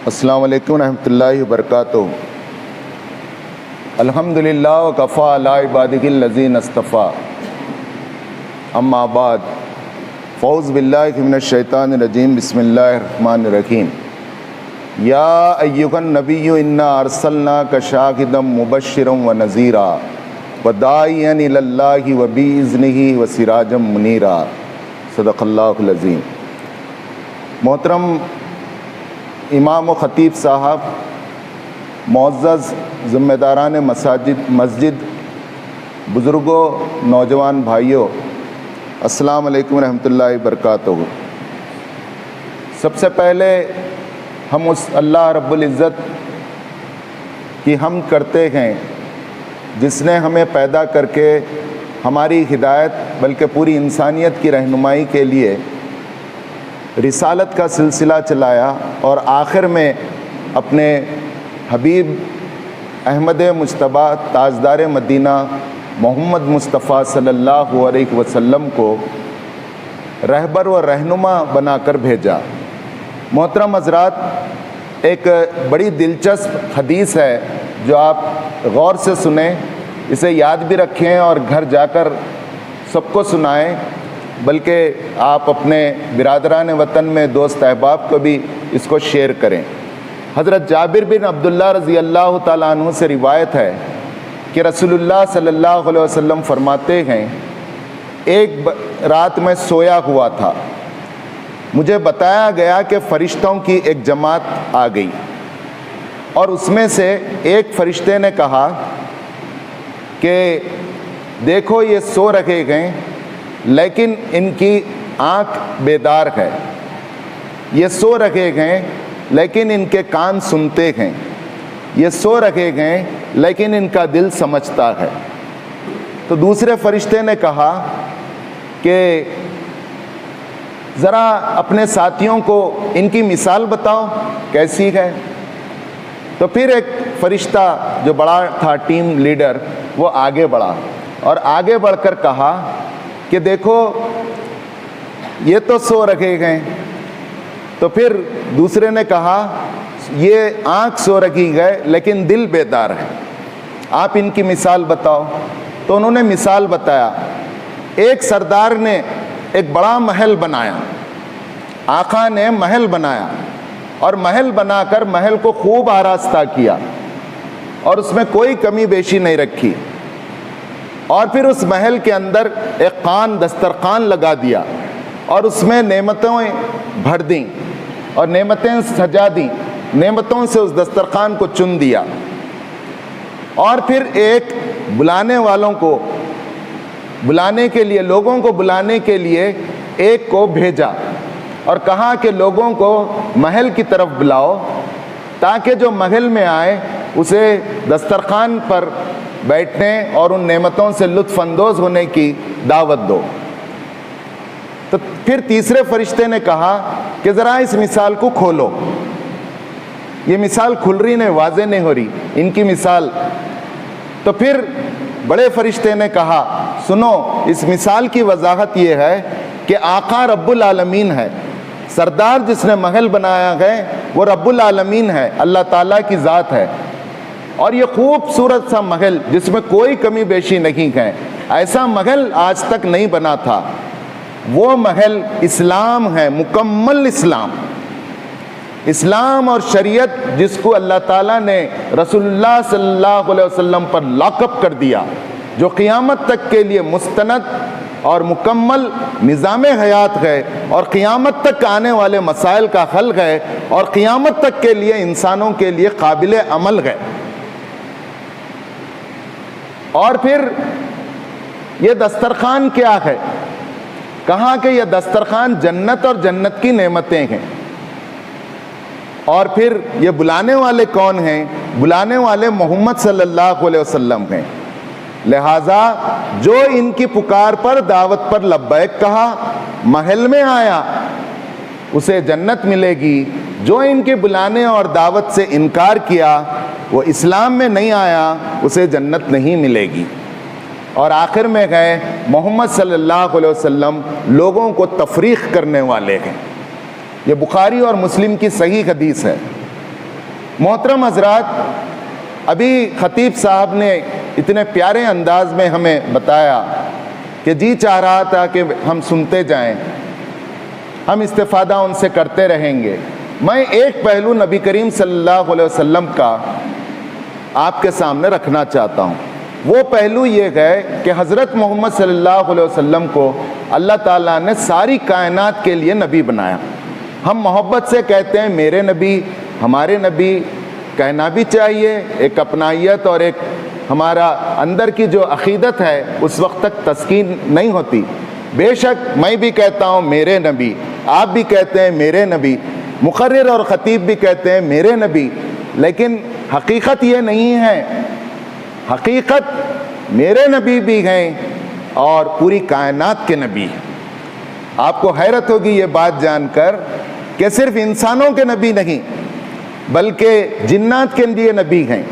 السلام علیکم ورحمۃ اللہ وبرکاتہ۔ الحمدللہ وکفیٰ علی عبادہ الذین اصطفیٰ، اما بعد، فاعوذ باللہ من الشیطان الرجیم، بسم اللہ الرحمن الرحیم۔ یا ایھا النبی انا ارسلناک شاہدا مبشرا ونذیرا وداعیا الی اللہ وباذنہ وسراجا منیرا، صدق اللہ العظیم۔ محترم امام و خطیب صاحب، معزز ذمہ داران مسجد، بزرگوں، نوجوان بھائیوں، السلام علیکم ورحمۃ اللہ وبرکاتہ۔ سب سے پہلے ہم اس اللہ رب العزت کی حمد کرتے ہیں جس نے ہمیں پیدا کر کے ہماری ہدایت بلکہ پوری انسانیت کی رہنمائی کے لیے رسالت کا سلسلہ چلایا، اور آخر میں اپنے حبیب احمد مجتبیٰ تاجدار مدینہ محمد مصطفیٰ صلی اللہ علیہ وسلم کو رہبر و رہنما بنا کر بھیجا۔ محترم حضرات، ایک بڑی دلچسپ حدیث ہے جو آپ غور سے سنیں، اسے یاد بھی رکھیں اور گھر جا کر سب کو سنائیں، بلکہ آپ اپنے برادران وطن میں دوست احباب کو بھی اس کو شیئر کریں۔ حضرت جابر بن عبداللہ رضی اللہ تعالیٰ عنہ سے روایت ہے کہ رسول اللہ صلی اللہ علیہ وسلم فرماتے ہیں، ایک رات میں سویا ہوا تھا، مجھے بتایا گیا کہ فرشتوں کی ایک جماعت آ گئی، اور اس میں سے ایک فرشتے نے کہا کہ دیکھو یہ سو رکھے گئے لیکن ان کی آنکھ بیدار ہے، یہ سو رکھے گئے لیکن ان کے کان سنتے ہیں، یہ سو رکھے گئے لیکن ان کا دل سمجھتا ہے۔ تو دوسرے فرشتے نے کہا کہ ذرا اپنے ساتھیوں کو ان کی مثال بتاؤ کیسی ہے۔ تو پھر ایک فرشتہ جو بڑا تھا ٹیم لیڈر، وہ آگے بڑھا اور آگے بڑھ کر کہا کہ دیکھو یہ تو سو رکھے گئے۔ تو پھر دوسرے نے کہا یہ آنکھ سو رکھی گئے لیکن دل بیدار ہے، آپ ان کی مثال بتاؤ۔ تو انہوں نے مثال بتایا، ایک سردار نے ایک بڑا محل بنایا، آقا نے محل بنایا، اور محل بنا کر محل کو خوب آراستہ کیا اور اس میں کوئی کمی بیشی نہیں رکھی، اور پھر اس محل کے اندر ایک دسترخوان لگا دیا اور اس میں نعمتیں بھر دیں اور نعمتیں سجا دیں، نعمتوں سے اس دسترخوان کو چن دیا، اور پھر ایک لوگوں کو بلانے کے لیے ایک کو بھیجا اور کہا کہ لوگوں کو محل کی طرف بلاؤ تاکہ جو محل میں آئے اسے دسترخوان پر بیٹھنے اور ان نعمتوں سے لطف اندوز ہونے کی دعوت دو۔ تو پھر تیسرے فرشتے نے کہا کہ ذرا اس مثال کو کھولو، یہ مثال کھل رہی نہیں، واضح نہیں ہو رہی ان کی مثال۔ تو پھر بڑے فرشتے نے کہا سنو، اس مثال کی وضاحت یہ ہے کہ آقا رب العالمین ہے، سردار جس نے محل بنایا ہے وہ رب العالمین ہے، اللہ تعالیٰ کی ذات ہے، اور یہ خوبصورت سا محل جس میں کوئی کمی بیشی نہیں ہے، ایسا محل آج تک نہیں بنا تھا۔ وہ محل اسلام ہے، مکمل اسلام اور شریعت جس کو اللہ تعالیٰ نے رسول اللہ صلی اللہ علیہ وسلم پر لاک اپ کر دیا، جو قیامت تک کے لیے مستند اور مکمل نظام حیات ہے، اور قیامت تک آنے والے مسائل کا حل ہے، اور قیامت تک کے لیے انسانوں کے لیے قابل عمل ہے۔ اور پھر یہ دسترخوان کیا ہے؟ کہا کہ یہ دسترخوان جنت اور جنت کی نعمتیں ہیں۔ اور پھر یہ بلانے والے کون ہیں؟ بلانے والے محمد صلی اللہ علیہ وسلم ہیں، لہٰذا جو ان کی پکار پر دعوت پر لبیک کہا، محل میں آیا، اسے جنت ملے گی۔ جو ان کے بلانے اور دعوت سے انکار کیا، وہ اسلام میں نہیں آیا، اسے جنت نہیں ملے گی۔ اور آخر میں گئے محمد صلی اللہ علیہ وسلم لوگوں کو تفریق کرنے والے ہیں۔ یہ بخاری اور مسلم کی صحیح حدیث ہے محترم حضرات، ابھی خطیب صاحب نے اتنے پیارے انداز میں ہمیں بتایا کہ جی چاہ رہا تھا کہ ہم سنتے جائیں، ہم استفادہ ان سے کرتے رہیں گے۔ میں ایک پہلو نبی کریم صلی اللہ علیہ وسلم کا آپ کے سامنے رکھنا چاہتا ہوں۔ وہ پہلو یہ ہے کہ حضرت محمد صلی اللہ علیہ وسلم کو اللہ تعالیٰ نے ساری کائنات کے لیے نبی بنایا۔ ہم محبت سے کہتے ہیں میرے نبی، ہمارے نبی، کہنا بھی چاہیے، ایک اپنائیت اور ایک ہمارا اندر کی جو عقیدت ہے اس وقت تک تسکین نہیں ہوتی۔ بے شک میں بھی کہتا ہوں میرے نبی، آپ بھی کہتے ہیں میرے نبی، مقرر اور خطیب بھی کہتے ہیں میرے نبی، لیکن حقیقت یہ نہیں ہے۔ حقیقت میرے نبی بھی ہیں اور پوری کائنات کے نبی ہیں۔ آپ کو حیرت ہوگی یہ بات جان کر کہ صرف انسانوں کے نبی نہیں بلکہ جنات کے لیے نبی ہیں۔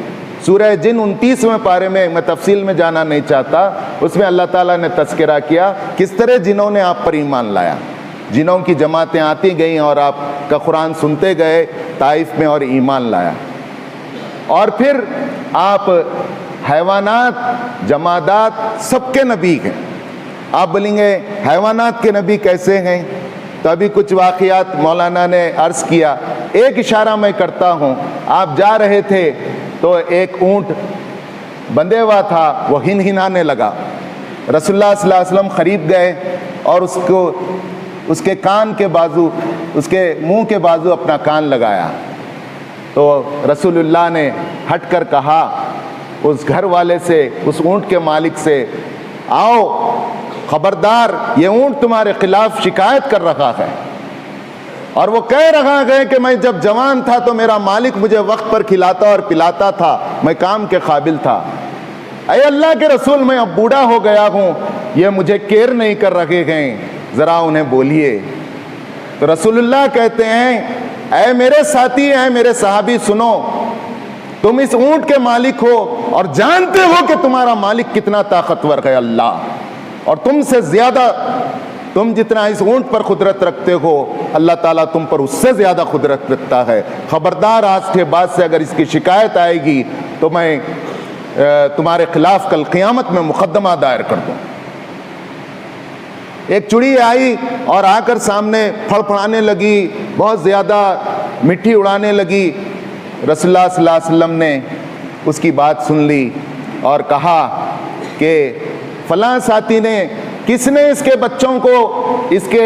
سورہ جن 29ویں پارے میں تفصیل میں جانا نہیں چاہتا، اس میں اللہ تعالیٰ نے تذکرہ کیا کس طرح جنوں نے آپ پر ایمان لایا۔ جنوں کی جماعتیں آتی گئیں اور آپ کا قرآن سنتے گئے طائف میں اور ایمان لایا۔ اور پھر آپ حیوانات، جمادات سب کے نبی ہیں۔ آپ بولیں گے حیوانات کے نبی کیسے ہیں؟ تو ابھی کچھ واقعات مولانا نے عرض کیا، ایک اشارہ میں کرتا ہوں۔ آپ جا رہے تھے تو ایک اونٹ بندھے ہوا تھا، وہ ہنہنانے لگا۔ رسول اللہ صلی اللہ علیہ وسلم قریب گئے اور اس کے کان کے بازو، اس کے منہ کے بازو اپنا کان لگایا۔ تو رسول اللہ نے ہٹ کر کہا اس گھر والے سے، اس اونٹ کے مالک سے، آؤ خبردار، یہ اونٹ تمہارے خلاف شکایت کر رہا ہے، اور وہ کہہ رہا ہے کہ میں جب جوان تھا تو میرا مالک مجھے وقت پر کھلاتا اور پلاتا تھا، میں کام کے قابل تھا۔ اے اللہ کے رسول، میں اب بوڑھا ہو گیا ہوں، یہ مجھے کیئر نہیں کر رہے ہیں، ذرا انہیں بولیے۔ تو رسول اللہ کہتے ہیں اے میرے ساتھی، اے میرے صحابی، سنو، تم اس اونٹ کے مالک ہو اور جانتے ہو کہ تمہارا مالک کتنا طاقتور ہے اللہ، اور تم سے زیادہ، تم جتنا اس اونٹ پر قدرت رکھتے ہو اللہ تعالیٰ تم پر اس سے زیادہ قدرت رکھتا ہے۔ خبردار، آج کے بعد سے اگر اس کی شکایت آئے گی تو میں تمہارے خلاف کل قیامت میں مقدمہ دائر کر دوں۔ ایک چڑی آئی اور آ کر سامنے پھڑپھڑانے لگی، بہت زیادہ مٹی اڑانے لگی۔ رسول اللہ صلی اللہ علیہ وسلم نے اس کی بات سن لی اور کہا کہ فلاں ساتھی نے، کس نے اس کے بچوں کو اس کے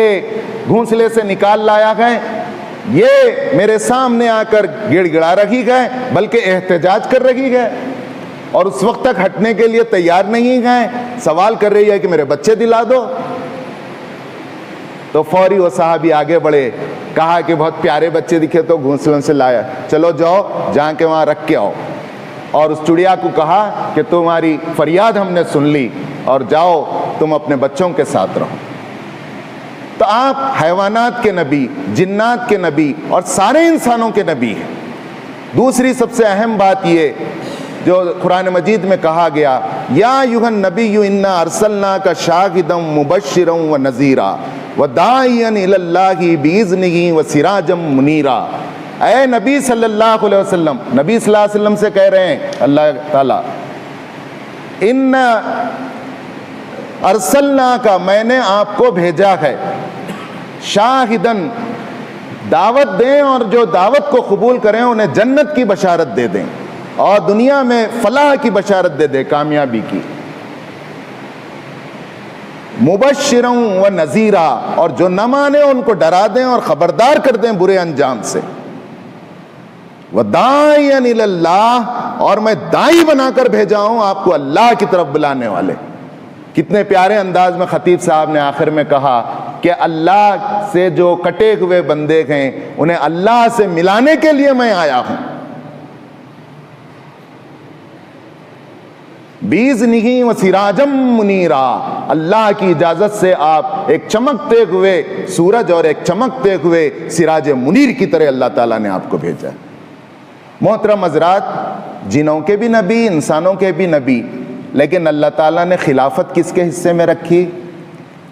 گھونسلے سے نکال لایا ہے؟ یہ میرے سامنے آ کر گڑ گڑا رہی ہے، بلکہ احتجاج کر رہی ہے، اور اس وقت تک ہٹنے کے لیے تیار نہیں ہے، سوال کر رہی ہے کہ میرے بچے دلا دو۔ تو فوری وہ صحابی آگے بڑھے، کہا کہ بہت پیارے بچے دکھے تو گھونسلوں سے لایا، چلو جاؤ جہاں کے وہاں رکھ کے آؤ۔ اور اس چڑیا کو کہا کہ تمہاری فریاد ہم نے سن لی، اور جاؤ تم اپنے بچوں کے ساتھ رہو۔ تو آپ حیوانات کے نبی، جنات کے نبی اور سارے انسانوں کے نبی ہیں۔ دوسری سب سے اہم بات یہ جو قرآن مجید میں کہا گیا، یا ایھا النبی انا ارسلناک شاہدا مبشرا ونذیرا وداعیا الی اللہ باذنہ وسراجا منیرا۔ اے نبی صلی اللہ علیہ وسلم، نبی صلی اللہ علیہ وسلم سے کہہ رہے ہیں اللہ تعالیٰ، ان ارسلناک، میں نے آپ کو بھیجا ہے، شاہدن، دعوت دیں، اور جو دعوت کو قبول کریں انہیں جنت کی بشارت دے دیں اور دنیا میں فلاح کی بشارت دے دیں، کامیابی کی، مبشرا و نذیرا، اور جو نہ مانے ان کو ڈرا دیں اور خبردار کر دیں برے انجام سے، وداعیا الی اللہ، اور میں داعی بنا کر بھیجا ہوں آپ کو اللہ کی طرف بلانے والے۔ کتنے پیارے انداز میں خطیب صاحب نے آخر میں کہا کہ اللہ سے جو کٹے ہوئے بندے ہیں انہیں اللہ سے ملانے کے لیے میں آیا ہوں۔ بِإِذْنِهِ وَسِرَاجًا مُنِيرًا، اللہ کی اجازت سے آپ ایک چمکتے ہوئے سورج اور ایک چمکتے ہوئے سراج منیر کی طرح اللہ تعالیٰ نے آپ کو بھیجا۔ محترم حضرات، جنوں کے بھی نبی، انسانوں کے بھی نبی، لیکن اللہ تعالیٰ نے خلافت کس کے حصے میں رکھی؟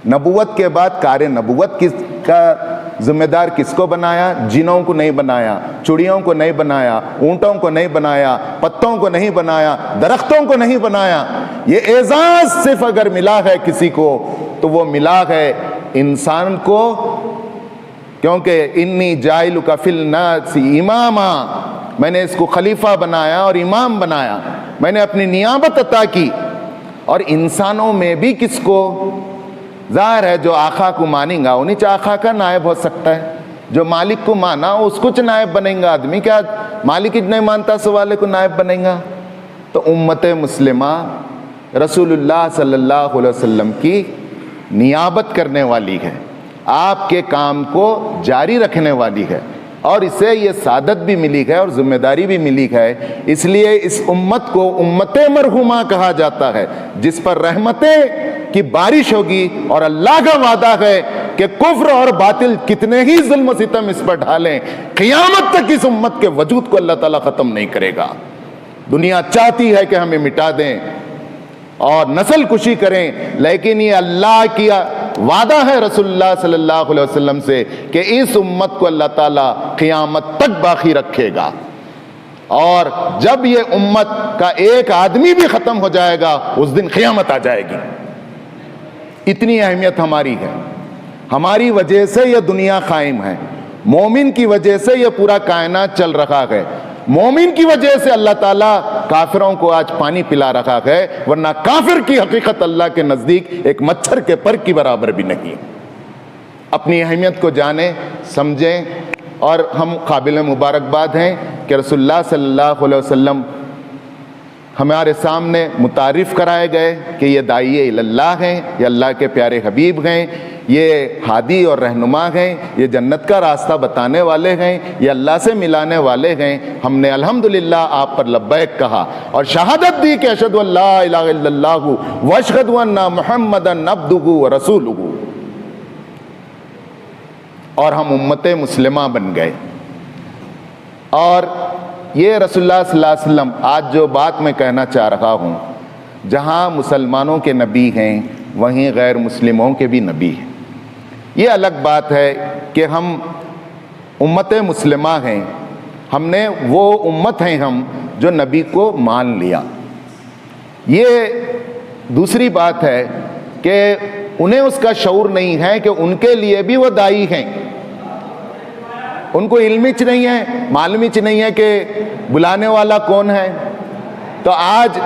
نبوت کے بعد کار نبوت کس کا ذمہ دار کس کو بنایا؟ جنوں کو نہیں بنایا، چڑیوں کو نہیں بنایا، اونٹوں کو نہیں بنایا، پتوں کو نہیں بنایا، درختوں کو نہیں بنایا۔ یہ اعزاز صرف اگر ملا ہے کسی کو تو وہ ملا ہے انسان کو، کیونکہ انی جاعلک فی الناس اماما، میں نے اس کو خلیفہ بنایا اور امام بنایا، میں نے اپنی نیابت عطا کی۔ اور انسانوں میں بھی کس کو؟ ظاہر ہے جو آقا کو مانیں گا انہیں چاہ آقا کا نائب ہو سکتا ہے، جو مالک کو مانا اس کو نائب بنیں گا آدمی، کیا مالک ہی نہیں مانتا سو والے کو نائب بنیں گا؟ تو امت مسلمہ رسول اللہ صلی اللہ علیہ وسلم کی نیابت کرنے والی ہے، آپ کے کام کو جاری رکھنے والی ہے، اور اسے یہ سعادت بھی ملی ہے اور ذمہ داری بھی ملی ہے۔ اس لیے اس امت کو امت مرحومہ کہا جاتا ہے، جس پر رحمتیں کی بارش ہوگی، اور اللہ کا وعدہ ہے کہ کفر اور باطل کتنے ہی ظلم و ستم اس پر ڈھالیں، قیامت تک اس امت کے وجود کو اللہ تعالیٰ ختم نہیں کرے گا۔ دنیا چاہتی ہے کہ ہمیں مٹا دیں اور نسل کشی کریں، لیکن یہ اللہ کی وعدہ ہے رسول اللہ صلی اللہ علیہ وسلم سے کہ اس امت کو اللہ تعالیٰ قیامت تک باقی رکھے گا، اور جب یہ امت کا ایک آدمی بھی ختم ہو جائے گا اس دن قیامت آ جائے گی۔ اتنی اہمیت ہماری ہے، ہماری وجہ سے یہ دنیا قائم ہے، مومن کی وجہ سے یہ پورا کائنات چل رہا ہے، مومن کی وجہ سے اللہ تعالیٰ کافروں کو آج پانی پلا رہا ہے، ورنہ کافر کی حقیقت اللہ کے نزدیک ایک مچھر کے پر کی برابر بھی نہیں۔ اپنی اہمیت کو جانیں، سمجھیں، اور ہم قابل مبارکباد ہیں کہ رسول اللہ صلی اللہ علیہ وسلم ہمارے سامنے متعارف کرائے گئے کہ یہ داعی اللہ ہیں، یہ اللہ کے پیارے حبیب ہیں، یہ ہادی اور رہنما ہیں، یہ جنت کا راستہ بتانے والے ہیں، یہ اللہ سے ملانے والے ہیں۔ ہم نے الحمدللہ آپ پر لبیک کہا اور شہادت دی کہ اشہد ان لا الہ الا اللہ واشہد ان محمدا عبدہ ورسولہ، اور ہم امت مسلمہ بن گئے۔ اور یہ رسول اللہ صلی اللہ علیہ وسلم آج جو بات میں کہنا چاہ رہا ہوں، جہاں مسلمانوں کے نبی ہیں وہیں غیر مسلموں کے بھی نبی ہیں۔ یہ الگ بات ہے کہ ہم امت مسلمہ ہیں، ہم نے وہ امت ہیں ہم جو نبی کو مان لیا۔ یہ دوسری بات ہے کہ انہیں اس کا شعور نہیں ہے کہ ان کے لیے بھی وہ داعی ہیں، ان کو علم ہی نہیں ہے، معلوم ہی نہیں ہے کہ بلانے والا کون ہے۔ تو آج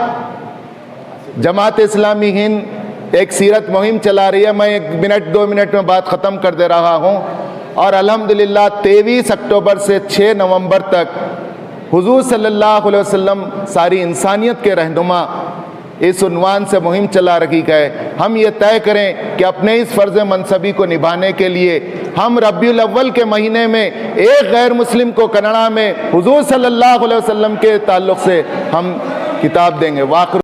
جماعت اسلامی ہند ایک سیرت مہم چلا رہی ہے، میں 1-2 منٹ میں بات ختم کر دے رہا ہوں، اور الحمدللہ 23 اکتوبر سے 6 نومبر تک حضور صلی اللہ علیہ وسلم ساری انسانیت کے رہنما اس عنوان سے مہم چلا رہی ہے۔ ہم یہ طے کریں کہ اپنے اس فرض منصبی کو نبھانے کے لیے ہم ربیع الاول کے مہینے میں ایک غیر مسلم کو کنڑا میں حضور صلی اللہ علیہ وسلم کے تعلق سے ہم کتاب دیں گے۔